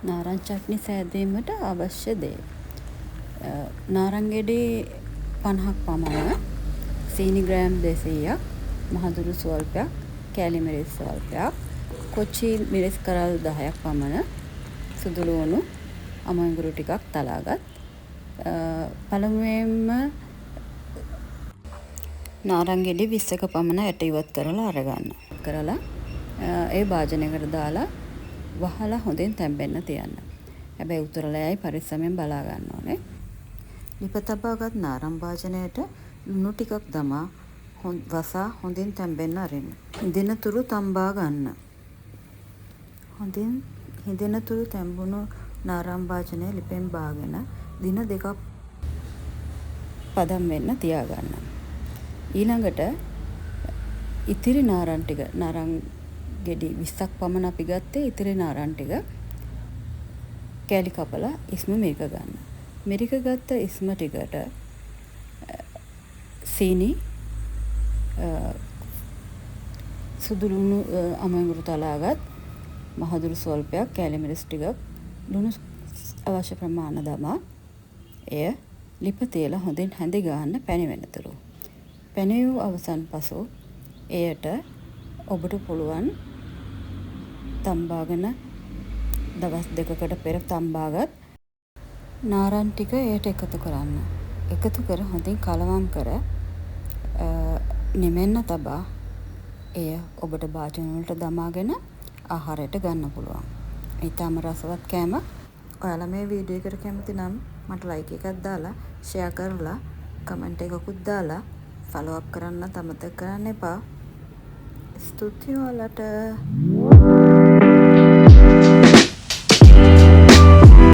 නාරං චට්නි සෑදීමට අවශ්‍ය දේ. නාරං ගෙඩි 50ක් පමණ, සීනි ග්‍රෑම් 200ක්, මහදුරු ස්වල්පයක්, කෑලි මිරිස් ස්වල්පයක්, කොච්චි මිරිස් කරල් 10ක් පමණ, සුදු ලුණු, අමුංගුරු ටිකක් තලාගත්. පළමුවෙන්ම නාරං ගෙඩි 20ක පමණ ඇට ඉවත් කරලා අරගන්න. ඒ භාජනයකට දාලා වහලා හොඳින් තැම්බෙන්න තියන්න. හැබැයි උතුරලෑයි පරිස්සමෙන් බලා ගන්න ඕනේ. ලිප තබාගත් නාරං භාජනයට ලුණු ටිකක් දමා වසා හොඳින් තැම්බෙන්න අරින්න. හිඳෙනතුරු තම්බා ගන්න. හොඳින් හිඳෙනතුරු තැම්බුණු නාරං භාජනය ලිපෙන් බාගෙන දින 2ක් පදම් වෙන්න තියාගන්න. ඊළඟට ඉතිරි නාරං ටික, නාරං ගෙඩි 20ක් පමණ අපි ගත්තේ, ඉතිරි නාරං ටික කෑලි කපලා ඉස්ම මිරික ගන්න. මිරික ගත්ත ඉස්ම ටිකට සීනි, සුදු ලුණු, අමුංගුරු තලාගත්, මහදුරු ස්වල්පයක්, කෑලි මිරිස් ටිකක්, ලුණු අවශ්‍ය ප්‍රමාණ දමා එය ලිප තියලා හොඳින් හැඳි ගන්න පැණි වෙනතුරු. පැණි වූ අවසන් පසු එයට ඔබට පුළුවන් තම්බාගෙන දවස් 2කට පෙර තම්බාගත් නාරං ටික එයට එකතු කරන්න. එකතු කර හොඳින් කලවම් කර නිමෙන්න තබා එය ඔබට භාජන වලට දමාගෙන ආහාරයට ගන්න පුළුවන්. ඊටම රසවත් කෑම. ඔයාලා මේ වීඩියෝ එකට කැමති නම් මට ලයික් එකක් දාලා, ෂෙයා කරලා, කමෙන්ට් එකකුත් දාලා ෆලෝ අප් කරන්න අමතක කරන්න එපා. ස්තුතියි ඔයාලට.